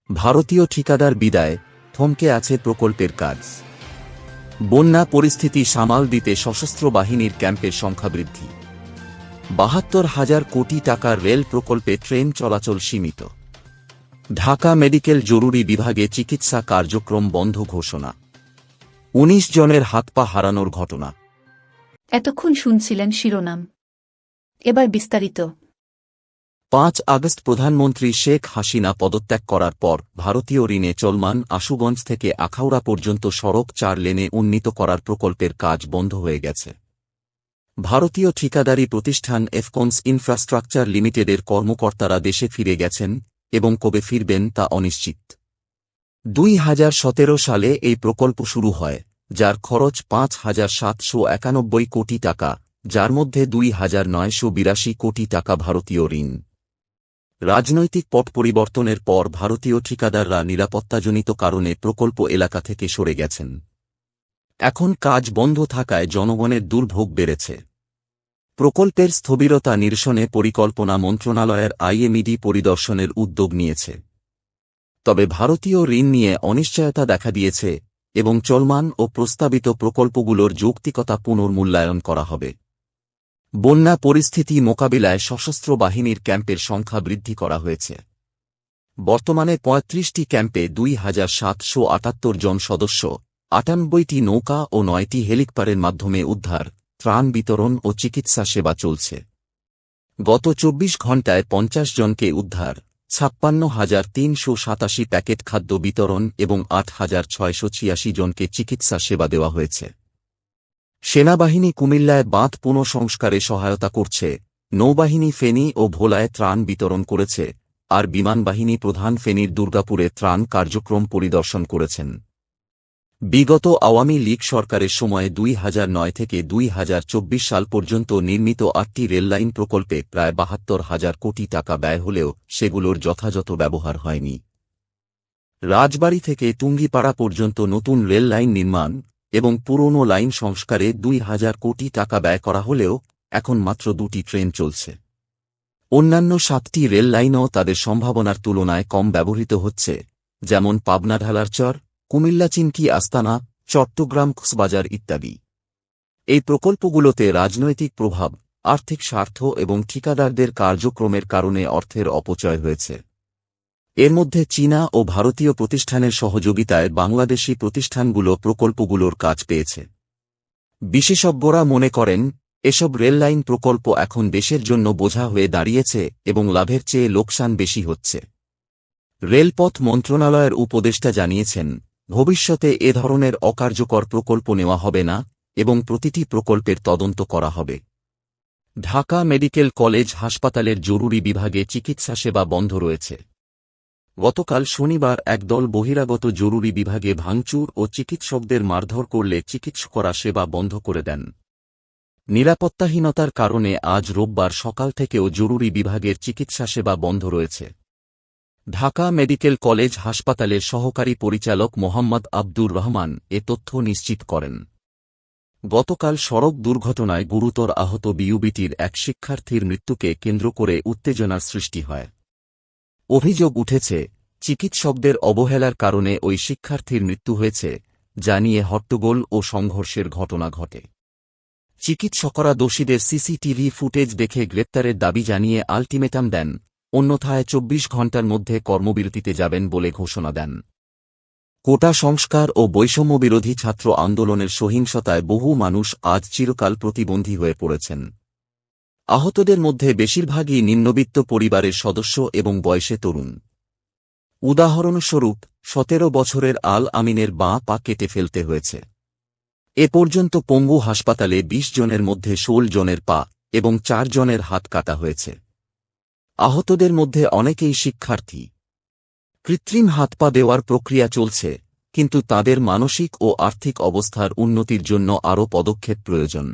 ভারতীয় ঠিকাদার বিদায়, থমকে আছে প্রকল্পের কাজ। বন্যা পরিস্থিতি সামাল দিতে সশস্ত্র বাহিনীর ক্যাম্পের সংখ্যা বৃদ্ধি। ৭২,০০০ কোটি টাকার রেল প্রকল্পে ট্রেন চলাচল সীমিত। ঢাকা মেডিকেল জরুরি বিভাগে চিকিৎসা কার্যক্রম বন্ধ ঘোষণা। ১৯ জনের হাত পা হারানোর ঘটনা। এতক্ষণ শুনছিলেন শিরোনাম, এবার বিস্তারিত। ৫ আগস্ট প্রধানমন্ত্রী শেখ হাসিনা পদত্যাগ করার পর ভারতীয় ঋণে চলমান আশুগঞ্জ থেকে আখাউড়া পর্যন্ত সড়ক ৪ লেনে উন্নীত করার প্রকল্পের কাজ বন্ধ হয়ে গেছে। ভারতীয় ঠিকাদারি প্রতিষ্ঠান এফকনস ইনফ্রাস্ট্রাকচার লিমিটেডের কর্মকর্তারা দেশে ফিরে গেছেন এবং কবে ফিরবেন তা অনিশ্চিত। ২০১৭ সালে এই প্রকল্প শুরু হয়, যার খরচ ৫,৭৯১ কোটি টাকা, যার মধ্যে ২,৯৮২ কোটি টাকা ভারতীয় ঋণ। রাজনৈতিক পট পরিবর্তনের পর ভারতীয় ঠিকাদাররা নিরাপত্তাজনিত কারণে প্রকল্প এলাকা থেকে সরে গেছেন। এখন কাজ বন্ধ থাকায় জনগণের দুর্ভোগ বেড়েছে। প্রকল্পের স্থবিরতা নিরসনে পরিকল্পনা মন্ত্রণালয়ের আইএমইডি পরিদর্শনের উদ্যোগ নিয়েছে। তবে ভারতীয় ঋণ নিয়ে অনিশ্চয়তা দেখা দিয়েছে এবং চলমান ও প্রস্তাবিত প্রকল্পগুলোর যৌক্তিকতা পুনর্মূল্যায়ন করা হবে। বন্যা পরিস্থিতি মোকাবিলায় সশস্ত্র বাহিনীর ক্যাম্পের সংখ্যা বৃদ্ধি করা হয়েছে। বর্তমানে ৩৫টি ক্যাম্পে ২,৭৭৮ জন সদস্য, ৯৮টি নৌকা ও ৯টি হেলিকপ্টারের মাধ্যমে উদ্ধার, ত্রাণ বিতরণ ও চিকিৎসা সেবা চলছে। গত ২৪ ঘণ্টায় ৫০ জনকে উদ্ধার, ৫৬,৩৮৭ প্যাকেট খাদ্য বিতরণ এবং ৮,৬৮৬ জনকে চিকিৎসা সেবা দেওয়া হয়েছে। সেনাবাহিনী কুমিল্লায় বাঁধ পুনঃসংস্কারে সহায়তা করছে, নৌবাহিনী ফেনী ও ভোলায় ত্রাণ বিতরণ করেছে, আর বিমানবাহিনী প্রধান ফেনীর দুর্গাপুরে ত্রাণ কার্যক্রম পরিদর্শন করেছেন। বিগত আওয়ামী লীগ সরকারের সময়ে ২০০৯ থেকে ২০২৪ সাল পর্যন্ত নির্মিত ৮টি রেললাইন প্রকল্পে প্রায় ৭২,০০০ কোটি টাকা ব্যয় হলেও সেগুলোর যথাযথ ব্যবহার হয়নি। রাজবাড়ী থেকে টুঙ্গিপাড়া পর্যন্ত নতুন রেল লাইন নির্মাণ এবং পুরনো লাইন সংস্কারে ২,০০০ কোটি টাকা ব্যয় করা হলেও এখন মাত্র ২টি ট্রেন চলছে। অন্যান্য ৭টি রেল লাইনও তাদের সম্ভাবনার তুলনায় কম ব্যবহৃত হচ্ছে, যেমন পাবনা ঢালারচর, কুমিল্লা চিনকি আস্তানা, চট্টগ্রাম কক্সবাজার ইত্যাদি। এই প্রকল্পগুলোতে রাজনৈতিক প্রভাব, আর্থিক স্বার্থ এবং ঠিকাদারদের কার্যক্রমের কারণে অর্থের অপচয় হয়েছে। এর মধ্যে চীনা ও ভারতীয় প্রতিষ্ঠানের সহযোগিতায় বাংলাদেশি প্রতিষ্ঠানগুলো প্রকল্পগুলোর কাজ পেয়েছে। বিশেষজ্ঞরা মনে করেন, এসব রেললাইন প্রকল্প এখন দেশের জন্য বোঝা হয়ে দাঁড়িয়েছে এবং লাভের চেয়ে লোকসান বেশি হচ্ছে। রেলপথ মন্ত্রণালয়ের উপদেষ্টা জানিয়েছেন, ভবিষ্যতে এ ধরনের অকার্যকর প্রকল্প নেওয়া হবে না এবং প্রতিটি প্রকল্পের তদন্ত করা হবে। ঢাকা মেডিকেল কলেজ হাসপাতালের জরুরি বিভাগে চিকিৎসা সেবা বন্ধ রয়েছে। গতকাল শনিবার একদল বহিরাগত জরুরি বিভাগে ভাঙচুর ও চিকিৎসকদের মারধর করলে চিকিৎসকরা সেবা বন্ধ করে দেন। নিরাপত্তাহীনতার কারণে আজ রোববার সকাল থেকেও জরুরি বিভাগের চিকিৎসা সেবা বন্ধ রয়েছে। ঢাকা মেডিকেল কলেজ হাসপাতালের সহকারী পরিচালক মোহাম্মদ আব্দুর রহমান এ তথ্য নিশ্চিত করেন। গতকাল সড়ক দুর্ঘটনায় গুরুতর আহত বিইউবিটির এক শিক্ষার্থীর মৃত্যুকে কেন্দ্র করে উত্তেজনার সৃষ্টি হয়। অভিযোগ উঠেছে, চিকিৎসকদের অবহেলার কারণে ওই শিক্ষার্থীর মৃত্যু হয়েছে, যা নিয়ে হট্টগোল ও সংঘর্ষের ঘটনা ঘটে। চিকিৎসকরা দোষীদের সিসিটিভি ফুটেজ দেখে গ্রেপ্তারের দাবি জানিয়ে আলটিমেটাম দেন, অন্যথায় ২৪ ঘণ্টার মধ্যে কর্মবিরতিতে যাবেন বলে ঘোষণা দেন। কোটা সংস্কার ও বৈষম্যবিরোধী ছাত্র আন্দোলনের সহিংসতায় বহু মানুষ আজ চিরকাল প্রতিবন্ধী হয়ে পড়েছেন। আহতদের মধ্যে বেশিরভাগই নিম্নবিত্ত পরিবারের সদস্য এবং বয়সে তরুণ। উদাহরণস্বরূপ ১৭ বছরের আল আমিনের বাঁ পা কেটে ফেলতে হয়েছে। এ পর্যন্ত পঙ্গু হাসপাতালে ২০ জনের মধ্যে ১৬ জনের পা এবং ৪ জনের হাত কাটা হয়েছে। আহতদের মধ্যে অনেকেই শিক্ষার্থী। কৃত্রিম হাত পা দেওয়ার প্রক্রিয়া চলছে, কিন্তু তাদের মানসিক ও আর্থিক অবস্থার উন্নতির জন্য আরও পদক্ষেপ প্রয়োজন।